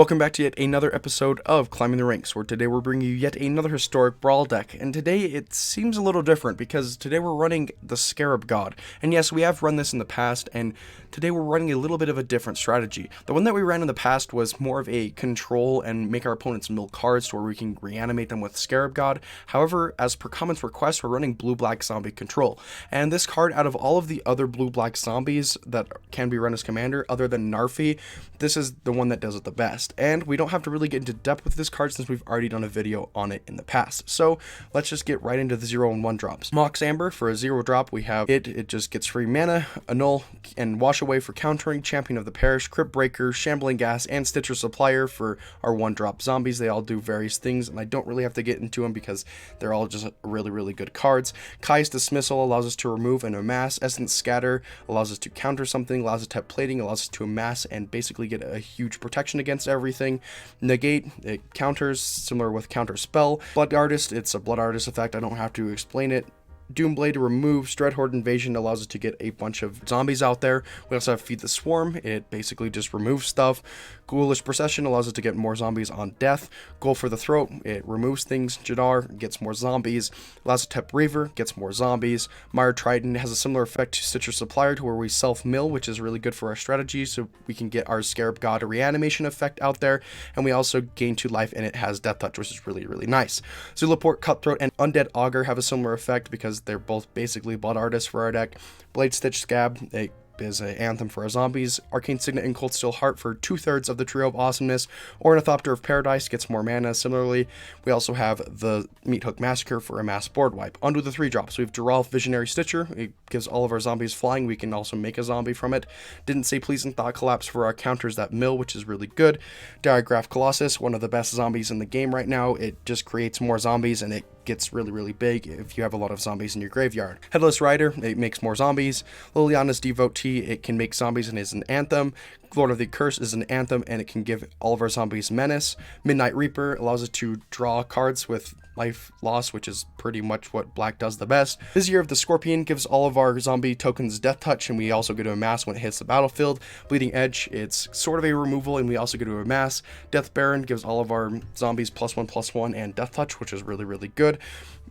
Welcome back to yet another episode of Climbing the Ranks, where today we're bringing you yet another historic Brawl deck, and today it seems a little different because today we're running the Scarab God, and yes, we have run this in the past, and today we're running a little bit of a different strategy. The one that we ran in the past was more of a control and make our opponents mill cards to where we can reanimate them with Scarab God. However, as per comment's request, we're running blue-black zombie control, and this card, out of all of the other blue-black zombies that can be run as commander, other than Narfi, this is the one that does it the best. And we don't have to really get into depth with this card since we've already done a video on it in the past. So let's just get right into the 0 and 1 drops. Mox Amber, for a 0 drop, we have it just gets free mana, annul, and wash away for countering, Champion of the Parish, Crypt Breaker, Shambling Gas, and Stitcher Supplier for our 1 drop zombies. They all do various things, and I don't really have to get into them because they're all just really good cards. Kai's Dismissal allows us to remove and amass. Essence Scatter allows us to counter something. Lazotep Plating allows us to amass and basically get a huge protection against everything. Negate, it counters, similar with Counter Spell. Blood Artist, it's a Blood Artist effect, I don't have to explain it. Doomblade to remove. Dreadhorde Invasion allows us to get a bunch of zombies out there. We also have Feed the Swarm, it basically just removes stuff. Ghoulish Procession allows us to get more zombies on death. Goal for the Throat, it removes things. Jadar gets more zombies. Lazotep Reaver gets more zombies. Mire Trident has a similar effect to Stitcher Supplier, to where we self-mill, which is really good for our strategy, so we can get our Scarab God reanimation effect out there, and we also gain 2 life, and it has Death Touch, which is really nice. Zulaport, Cutthroat, and Undead Augur have a similar effect because they're both basically blood artists for our deck. Blade Stitch Scab, it is an anthem for our zombies. Arcane Signet and Cold Steel Heart for 2/3 of the Trio of Awesomeness. Ornithopter of Paradise gets more mana. Similarly, we also have the Meat Hook Massacre for a mass board wipe. Onto the 3 drops, we have Duralf Visionary Stitcher. It gives all of our zombies flying. We can also make a zombie from it. Didn't Say Pleasing Thought Collapse for our counters that mill, which is really good. Diagraph Colossus, one of the best zombies in the game right now. It just creates more zombies, and it gets really big if you have a lot of zombies in your graveyard. Headless Rider, it makes more zombies. Liliana's Devotee, it can make zombies and is an anthem. Lord of the Curse is an anthem, and it can give all of our zombies menace. Midnight Reaper allows us to draw cards with life loss, which is pretty much what black does the best. Vizier of the Scorpion gives all of our zombie tokens Death Touch, and we also get to amass when it hits the battlefield. Bleeding Edge, it's sort of a removal, and we also get to amass. Death Baron gives all of our zombies +1/+1 and Death Touch, which is really good.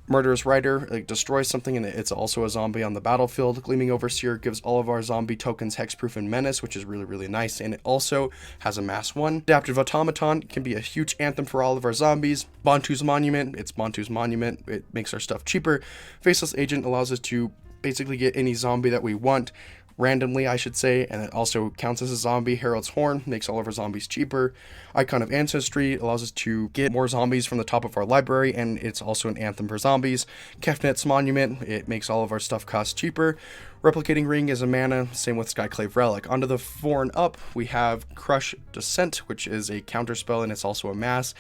Murderous Rider, it destroys something, and it's also a zombie on the battlefield. Gleaming Overseer gives all of our zombie tokens Hexproof and Menace, which is really nice, and it also has a mass 1. Adaptive Automaton can be a huge anthem for all of our zombies. Bantu's Monument, it's Bantu's Monument, it makes our stuff cheaper. Faceless Agent allows us to basically get any zombie that we want, randomly I should say, and it also counts as a zombie. Herald's Horn makes all of our zombies cheaper. Icon of Ancestry allows us to get more zombies from the top of our library, and it's also an anthem for zombies. Kefnet's Monument, it makes all of our stuff cost cheaper. Replicating Ring is a mana, same with Skyclave Relic. Onto the 4 and up, we have Crush Descent, which is a counter spell, and it's also a mass.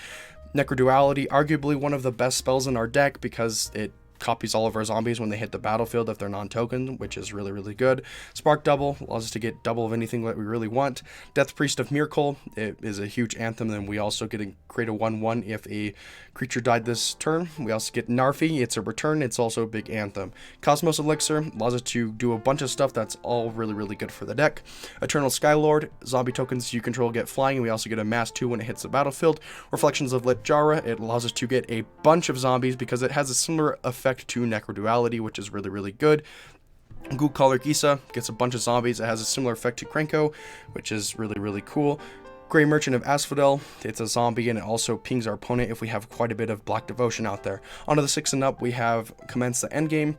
Necroduality, arguably one of the best spells in our deck because it copies all of our zombies when they hit the battlefield if they're non-token, which is really good. Spark Double allows us to get double of anything that we really want. Death Priest of Miracle, it is a huge anthem, and we also get to create a 1/1 if a creature died this turn. We also get Narfi, it's a return, it's also a big anthem. Cosmos Elixir allows us to do a bunch of stuff that's all really good for the deck. Eternal Skylord, zombie tokens you control get flying, and we also get a mass 2 when it hits the battlefield. Reflections of Lit Jara, it allows us to get a bunch of zombies because it has a similar effect to Necroduality, which is really good. Ghoul Caller Gisa gets a bunch of zombies. It has a similar effect to Krenko, which is really cool. Grey Merchant of Asphodel, it's a zombie, and it also pings our opponent if we have quite a bit of Black Devotion out there. Onto the 6 and up, we have Commence the Endgame.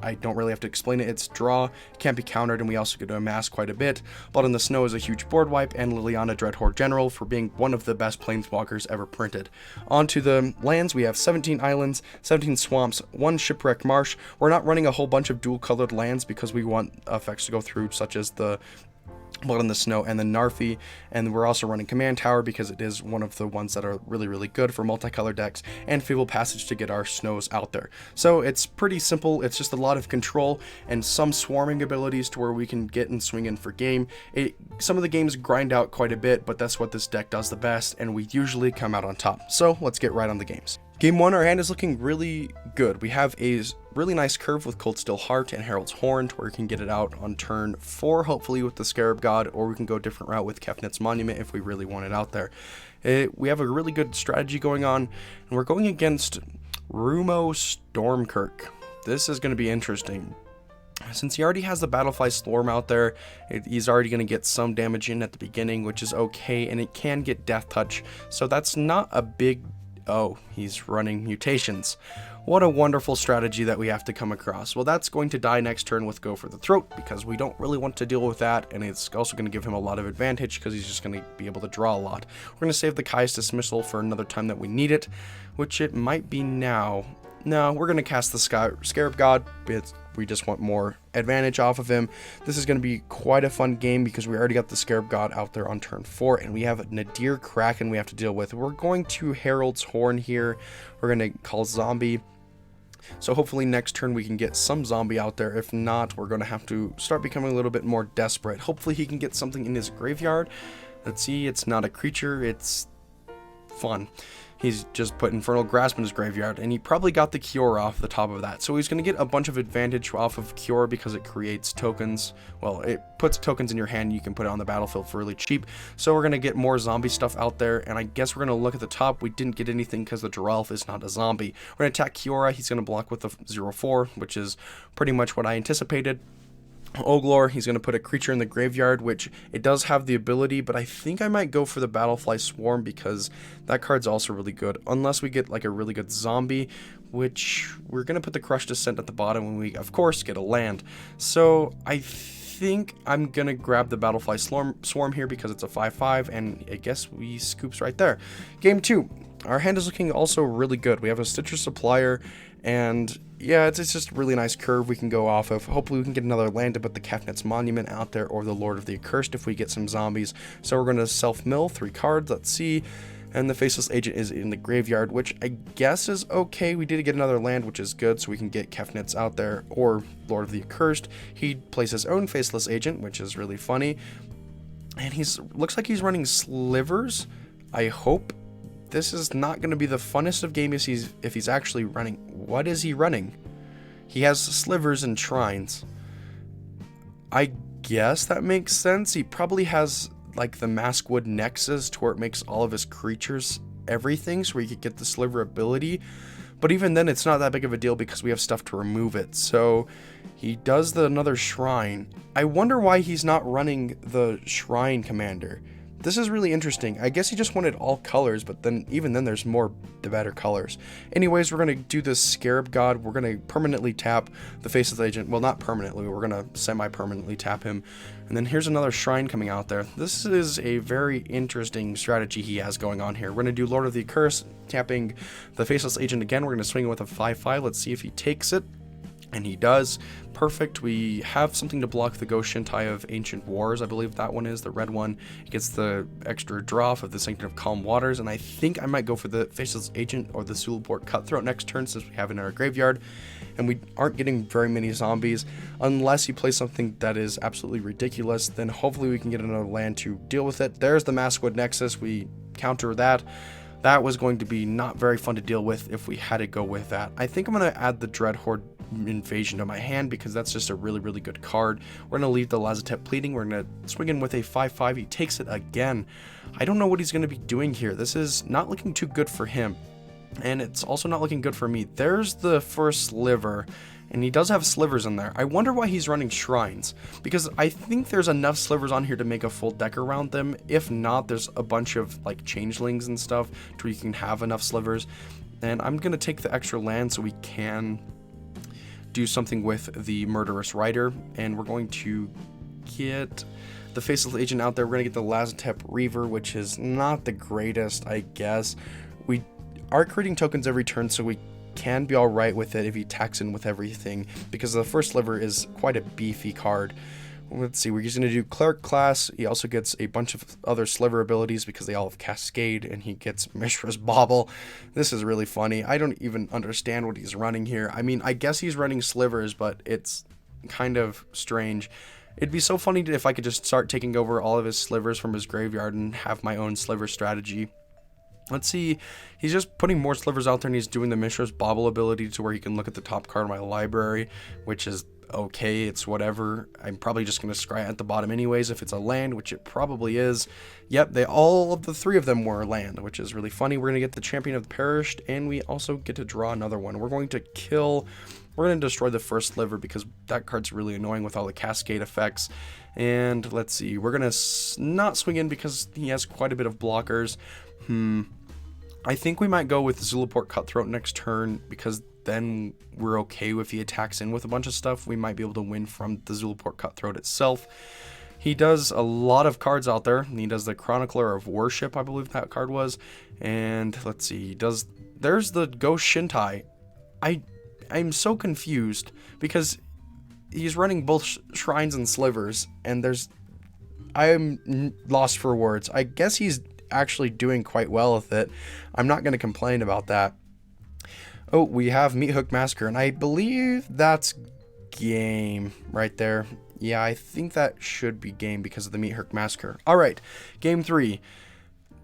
I don't really have to explain it, it's draw, can't be countered, and we also get to amass quite a bit. Blood in the Snow is a huge board wipe, and Liliana Dreadhorde General for being one of the best planeswalkers ever printed. Onto the lands, we have 17 islands, 17 swamps, 1 shipwreck marsh. We're not running a whole bunch of dual colored lands because we want effects to go through, such as the Blood in the Snow and the Narfi, and we're also running Command Tower because it is one of the ones that are really good for multicolor decks, and Feeble Passage to get our snows out there. So it's pretty simple, it's just a lot of control and some swarming abilities to where we can get and swing in for game. Some of the games grind out quite a bit, but that's what this deck does the best, and we usually come out on top. So let's get right on the games. Game 1, our hand is looking really good. We have a really nice curve with Cold Steel Heart and Herald's Horn, to where we can get it out on turn 4, hopefully with the Scarab God, or we can go a different route with Kefnit's Monument if we really want it out there. We have a really good strategy going on, and we're going against Rumo Stormkirk. This is going to be interesting. Since he already has the Battlefly Storm out there, he's already going to get some damage in at the beginning, which is okay, and it can get Death Touch, so that's not a big... Oh, he's running mutations. What a wonderful strategy that we have to come across. Well, that's going to die next turn with Go for the Throat, because we don't really want to deal with that, and it's also going to give him a lot of advantage because he's just going to be able to draw a lot. We're going to save the Kai's Dismissal for another time that we need it, which it might be now. No, we're going to cast the Scarab God. We just want more advantage off of him. This is going to be quite a fun game because we already got the Scarab God out there on turn 4, and we have Nadir Kraken we have to deal with. We're going to Herald's Horn here. We're going to call Zombie. So hopefully next turn we can get some zombie out there. If not, we're going to have to start becoming a little bit more desperate. Hopefully he can get something in his graveyard. Let's see, it's not a creature, it's fun. He's just put Infernal Grasp in his graveyard, and he probably got the Cure off the top of that. So he's going to get a bunch of advantage off of Cure because it creates tokens. Well, it puts tokens in your hand. You can put it on the battlefield for really cheap. So we're going to get more zombie stuff out there, and I guess we're going to look at the top. We didn't get anything because the Giralf is not a zombie. We're going to attack Kiora. He's going to block with the 0/4, which is pretty much what I anticipated. Oglor, he's going to put a creature in the graveyard, which it does have the ability, but I think I might go for the Battlefly Swarm because that card's also really good, unless we get like a really good zombie, which we're going to put the Crush Descent at the bottom when we, of course, get a land. So I think I'm going to grab the Battlefly Swarm here because it's a 5/5, and I guess we scoops right there. Game 2. Our hand is looking also really good. We have a Stitcher Supplier, and yeah, it's just a really nice curve we can go off of. Hopefully we can get another land to put the Kefnit's Monument out there, or the Lord of the Accursed if we get some zombies. So we're going to self-mill 3 cards, let's see. And the Faceless Agent is in the graveyard, which I guess is okay. We did get another land, which is good, so we can get Kefnit's out there, or Lord of the Accursed. He plays his own Faceless Agent, which is really funny. And looks like he's running Slivers. I hope this is not going to be the funnest of games if he's actually running. What is he running? He has Slivers and Shrines. I guess that makes sense. He probably has like the Maskwood Nexus, to where it makes all of his creatures everything, so we could get the Sliver ability. But even then, it's not that big of a deal because we have stuff to remove it. So he does another Shrine. I wonder why he's not running the Shrine Commander. This is really interesting. I guess he just wanted all colors, but then even then there's more the better colors. Anyways, we're going to do this Scarab God. We're going to permanently tap the Faceless Agent. Well, not permanently. We're going to semi-permanently tap him. And then here's another Shrine coming out there. This is a very interesting strategy he has going on here. We're going to do Lord of the Accursed, tapping the Faceless Agent again. We're going to swing it with a 5/5. Let's see if he takes it. And he does. Perfect. We have something to block the Ghost Shintai of Ancient Wars. I believe that one is the red one. It gets the extra draw of the Sanctum of Calm Waters. And I think I might go for the Faceless Agent or the Sulaport Cutthroat next turn, since we have it in our graveyard. And we aren't getting very many zombies. Unless he plays something that is absolutely ridiculous, then hopefully we can get another land to deal with it. There's the Maskwood Nexus. We counter that. That was going to be not very fun to deal with if we had to go with that. I think I'm going to add the Dreadhorde Invasion to my hand because that's just a really, really good card. We're going to leave the Lazotep Pleading. We're going to swing in with a 5/5. He takes it again. I don't know what he's going to be doing here. This is not looking too good for him. And it's also not looking good for me. There's the first Sliver. And he does have Slivers in there. I wonder why he's running Shrines, because I think there's enough Slivers on here to make a full deck around them. If not, there's a bunch of like Changelings and stuff to where you can have enough Slivers. And I'm going to take the extra land so we can do something with the Murderous Rider. And we're going to get the Faceless Agent out there. We're going to get the Lazotep Reaver, which is not the greatest, I guess. We are creating tokens every turn, so we can be alright with it if he attacks in with everything, because the first Sliver is quite a beefy card. Let's see, we're using to do Cleric class. He also gets a bunch of other Sliver abilities because they all have Cascade, and he gets Mishra's Bauble. This is really funny. I don't even understand what he's running here. I mean, I guess he's running Slivers, but it's kind of strange. It'd be so funny if I could just start taking over all of his Slivers from his graveyard and have my own Sliver strategy. Let's see, he's just putting more Slivers out there, and he's doing the Mishra's Bauble ability to where he can look at the top card of my library, which is okay, it's whatever. I'm probably just going to scry at the bottom anyways if it's a land, which it probably is. Yep, all of the 3 of them were land, which is really funny. We're going to get the Champion of the Perished, and we also get to draw another one. We're going to destroy the first Sliver because that card's really annoying with all the cascade effects. And let's see, we're going to not swing in because he has quite a bit of blockers. I think we might go with Zulaport Cutthroat next turn, because then we're okay if he attacks in with a bunch of stuff. We might be able to win from the Zulaport Cutthroat itself. He does a lot of cards out there. He does the Chronicler of Worship, I believe that card was. And let's see, there's the Ghost Shintai. I'm so confused because he's running both Shrines and Slivers, and I'm lost for words. I guess he's actually doing quite well with it. I'm not going to complain about that. Oh, we have Meat Hook Massacre, and I believe that's game right there. Yeah, I think that should be game because of the Meat Hook Massacre. All right, game 3.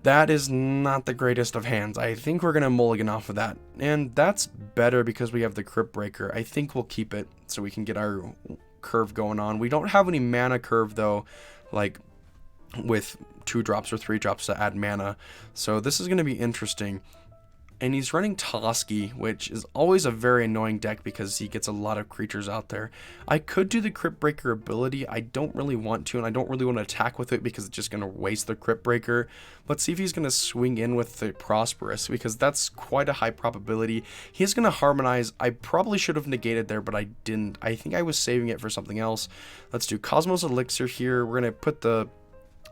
That is not the greatest of hands. I think we're going to mulligan off of that, and that's better because we have the Crypt Breaker. I think we'll keep it so we can get our curve going on. We don't have any mana curve, though, like with 2 drops or 3 drops to add mana, so this is going to be interesting. And he's running Toski, which is always a very annoying deck because he gets a lot of creatures out there. I could do the Crypt Breaker ability. I don't really want to, and I don't really want to attack with it because it's just going to waste the Crypt Breaker. Let's see if he's going to swing in with the Prosperous, because that's quite a high probability. He's going to Harmonize. I probably should have negated there, but I didn't. I think I was saving it for something else. Let's do Cosmos Elixir here. We're going to put the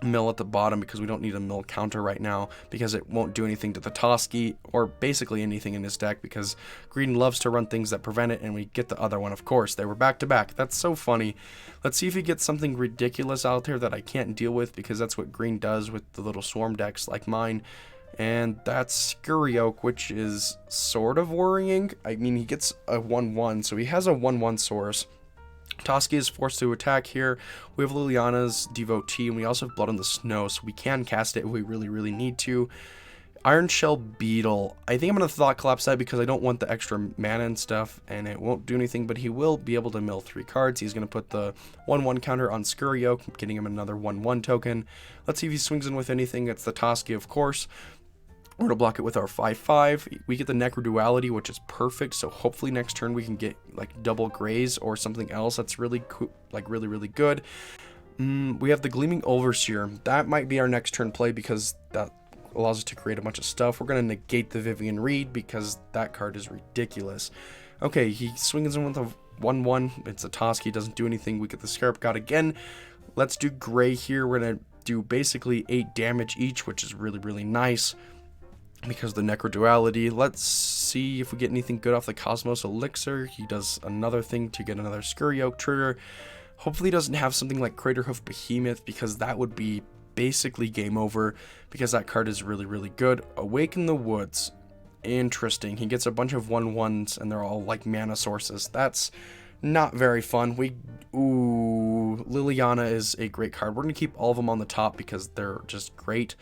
mill at the bottom because we don't need a mill counter right now, because it won't do anything to the Toski or basically anything in his deck, because green loves to run things that prevent it, and we get the other one. Of course, they were back to back. That's so funny. Let's see if he gets something ridiculous out there that I can't deal with, because that's what green does with the little swarm decks like mine. And that's Scurry Oak, which is sort of worrying. I mean, he gets a 1/1, so he has a 1/1 source. Toski is forced to attack here. We have Liliana's Devotee, and we also have Blood on the Snow, so we can cast it if we really, really need to. Iron Shell Beetle. I think I'm going to Thought Collapse that because I don't want the extra mana and stuff, and it won't do anything, but he will be able to mill 3 cards. He's going to put the 1/1 counter on Scurry Oak, getting him another 1/1 token. Let's see if he swings in with anything. It's the Toski, of course. We're going to block it with our 5/5. We get the Necroduality, which is perfect, so hopefully next turn we can get like double Graze or something else that's really cool, like really, really good. We have the Gleaming Overseer. That might be our next turn play because that allows us to create a bunch of stuff. We're going to negate the Vivian Reed because that card is ridiculous. Okay, he swings in with a 1/1. It's a Toski, doesn't do anything. We get the Scarab God again. Let's do gray here. We're going to do basically 8 damage each, which is really, really nice because of the Necroduality. Let's see if we get anything good off the Cosmos Elixir. He does another thing to get another Scurry Oak trigger. Hopefully he doesn't have something like Craterhoof Behemoth, because that would be basically game over, because that card is really, really good. Awaken the Woods. Interesting. He gets a bunch of 1/1s, and they're all like mana sources. That's not very fun. Liliana is a great card. We're going to keep all of them on the top because they're just great.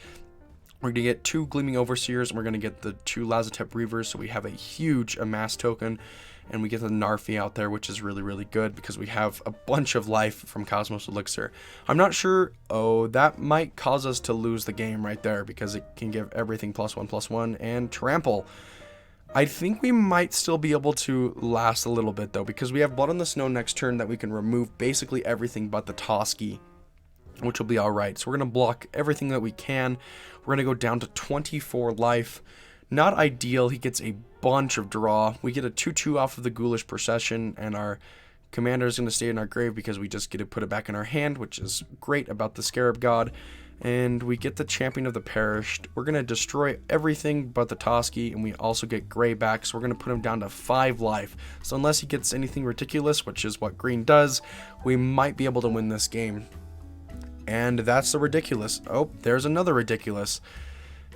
We're going to get 2 Gleaming Overseers, and we're going to get the 2 Lazotep Reavers, so we have a huge Amass token, and we get the Narfi out there, which is really, really good because we have a bunch of life from Cosmos Elixir. I'm not sure. Oh, that might cause us to lose the game right there because it can give everything +1/+1 and Trample. I think we might still be able to last a little bit, though, because we have Blood on the Snow next turn that we can remove basically everything but the Toski, which will be alright. So we're going to block everything that we can. We're going to go down to 24 life. Not ideal. He gets a bunch of draw. We get a 2/2 off of the Ghoulish Procession, and our commander is going to stay in our grave because we just get to put it back in our hand, which is great about the Scarab God. And we get the Champion of the Perished. We're going to destroy everything but the Toski, and we also get Gray back, so we're going to put him down to 5 life. So unless he gets anything ridiculous, which is what green does, we might be able to win this game. And that's the ridiculous. Oh, there's another ridiculous.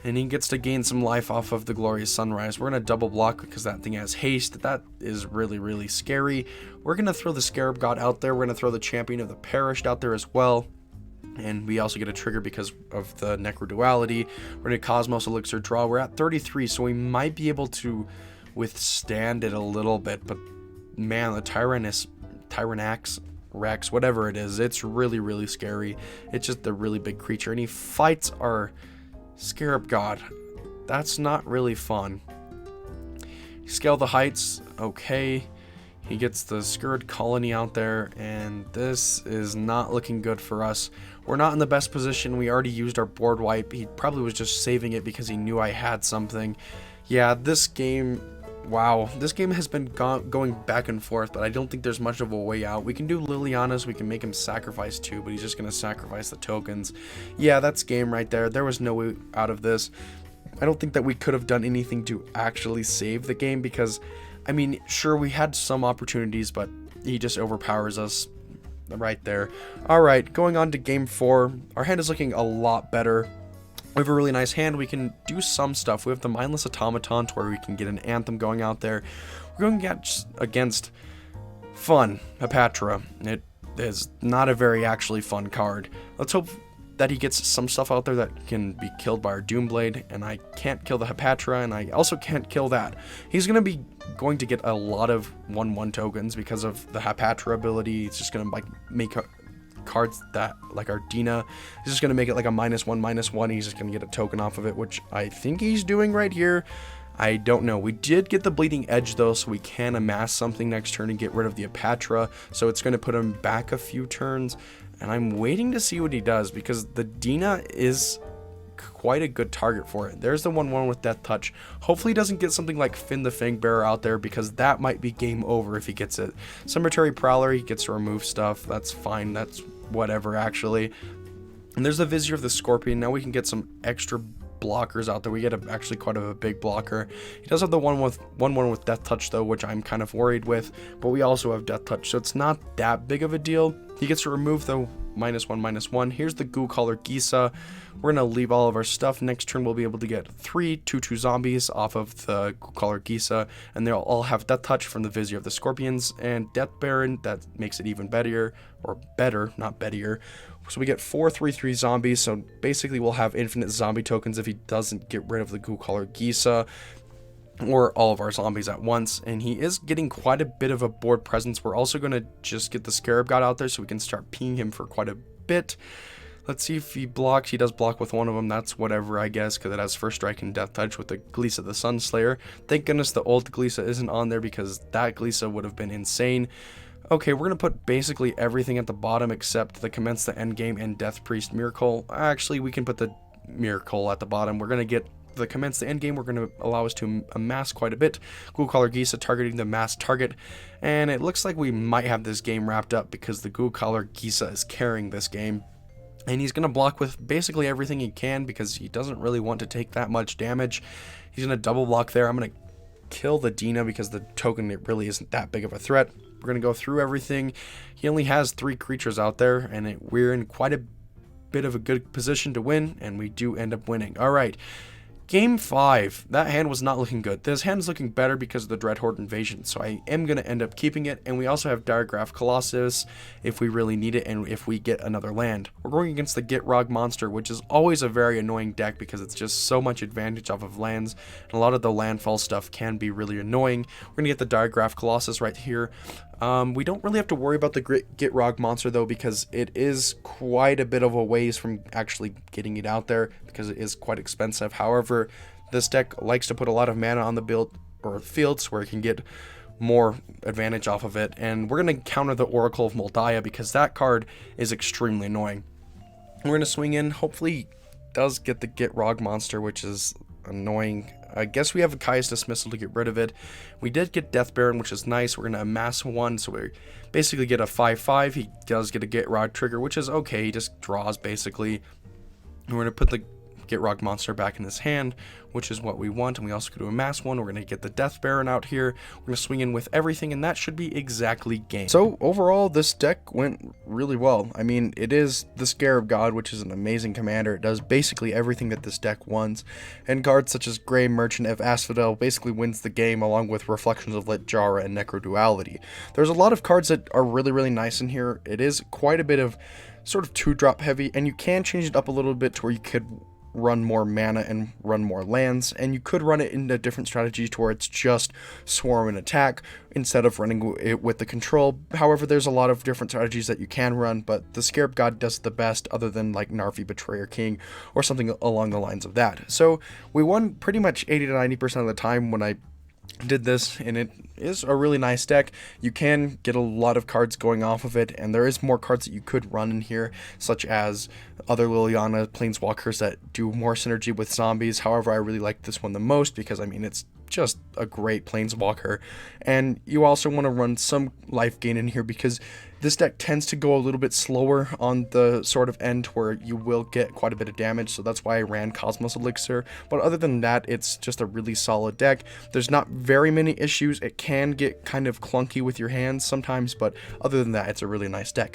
And he gets to gain some life off of the Glorious Sunrise. We're going to double block because that thing has haste. That is really, really scary. We're going to throw the Scarab God out there. We're going to throw the Champion of the Perished out there as well. And we also get a trigger because of the Necro Duality. We're going to Cosmos Elixir draw. We're at 33, so we might be able to withstand it a little bit. But man, the Tyrannax Rex, whatever it is, it's really, really scary. It's just a really big creature. And he fights our Scarab God. That's not really fun. Scale the heights. Okay. He gets the Scourge Colony out there, and this is not looking good for us. We're not in the best position. We already used our board wipe. He probably was just saving it because he knew I had something. Yeah, this game, wow. This game has been going back and forth, but I don't think there's much of a way out. We can do Liliana's. We can make him sacrifice 2, but he's just going to sacrifice the tokens. Yeah, that's game right there. There was no way out of this. I don't think that we could have done anything to actually save the game because, I mean, sure, we had some opportunities, but he just overpowers us right there. All right, going on to game 4. Our hand is looking a lot better. We have a really nice hand. We can do some stuff. We have the Mindless Automaton to where we can get an Anthem going out there. We're going against fun Hapatra. It is not a very actually fun card. Let's hope that he gets some stuff out there that can be killed by our Doomblade, and I can't kill the Hapatra, and I also can't kill that. He's going to get a lot of 1/1 tokens because of the Hapatra ability. It's just going to like make cards that like our Dina. He's just going to make it like a -1/-1. He's just going to get a token off of it, which I think he's doing right here. I don't know. We did get the Bleeding Edge though, so we can amass something next turn and get rid of the Hapatra, so it's going to put him back a few turns. And I'm waiting to see what he does because the Dina is quite a good target for it. There's the 1/1 with Death Touch. Hopefully he doesn't get something like Finn the Fangbearer out there because that might be game over if he gets it. Cemetery Prowler, he gets to remove stuff. That's fine. That's whatever actually. And there's the Vizier of the Scorpion. Now we can get some extra blockers out there. We get actually quite a big blocker. He does have the 1/1 with Death Touch though, which I'm kind of worried with, but we also have Death Touch, so it's not that big of a deal. He gets to remove the -1/-1. Here's the Goo Collar Gisa. We're gonna leave all of our stuff. Next turn we'll be able to get 3 2/2 zombies off of the Goo Collar Gisa, and they'll all have Death Touch from the Vizier of the Scorpions and Death Baron. That makes it even better, or better, not bettier. So we get 4 3/3 zombies, so basically we'll have infinite zombie tokens if he doesn't get rid of the Goo Collar Gisa or all of our zombies at once. And he is getting quite a bit of a board presence. We're also going to just get the Scarab God out there so we can start peeing him for quite a bit. Let's see if he blocks. He does block with one of them. That's whatever, I guess, because it has First Strike and Death Touch with the Glisa the Sunslayer. Thank goodness the old Glisa isn't on there because that Glisa would have been insane. Okay, we're going to put basically everything at the bottom except the Commence the Endgame and Death Priest Miracle. Actually, we can put the Miracle at the bottom. We're going to get the Commence the Endgame. We're going to allow us to amass quite a bit. Goo Collar Gisa targeting the mass target. And it looks like we might have this game wrapped up because the Goo Collar Gisa is carrying this game. And he's going to block with basically everything he can because he doesn't really want to take that much damage. He's going to double block there. I'm going to kill the Dina because the token, it really isn't that big of a threat. We're going to go through everything. He only has 3 creatures out there, and we're in quite a bit of a good position to win, and we do end up winning. All right. Game 5, that hand was not looking good. This hand is looking better because of the Dreadhorde Invasion, so I am going to end up keeping it, and we also have Diregraph Colossus if we really need it and if we get another land. We're going against the Gitrog Monster, which is always a very annoying deck because it's just so much advantage off of lands, and a lot of the landfall stuff can be really annoying. We're going to get the Diregraph Colossus right here. We don't really have to worry about the Gitrog Monster though because it is quite a bit of a ways from actually getting it out there because it is quite expensive. However, this deck likes to put a lot of mana on the fields where it can get more advantage off of it, and we're going to counter the Oracle of Moldiah because that card is extremely annoying. We're going to swing in. Hopefully he does get the Gitrog Monster, which is annoying. I guess we have a Kai's Dismissal to get rid of it. We did get Death Baron, which is nice. We're going to amass 1, so we basically get a 5/5. He does get a Gitrog trigger, which is okay. He just draws, basically. And we're going to put the get Rock Monster back in his hand, which is what we want, and we also go to amass one. We're going to get the Death Baron out here. We're going to swing in with everything, and that should be exactly game. So overall, this deck went really well. I mean, it is the Scarab God, which is an amazing commander. It does basically everything that this deck wants, and cards such as Grey Merchant of Asphodel basically wins the game, along with Reflections of Lit Jara and Necro Duality. There's a lot of cards that are really nice in here. It is quite a bit of sort of 2-drop heavy, and you can change it up a little bit to where you could run more mana and run more lands, and you could run it in a different strategy to where it's just swarm and attack instead of running it with the control. However, there's a lot of different strategies that you can run, but the Scarab God does the best, other than like Narvi Betrayer King or something along the lines of that. So we won pretty much 80 to 90% of the time when I did this, and it is a really nice deck. You can get a lot of cards going off of it, and there is more cards that you could run in here, such as other Liliana Planeswalkers that do more synergy with zombies. However, I really like this one the most because, I mean, it's just a great Planeswalker. And you also want to run some life gain in here because this deck tends to go a little bit slower on the sort of end where you will get quite a bit of damage, so that's why I ran Cosmos Elixir. But other than that, it's just a really solid deck. There's not very many issues. It can get kind of clunky with your hands sometimes, but other than that, it's a really nice deck.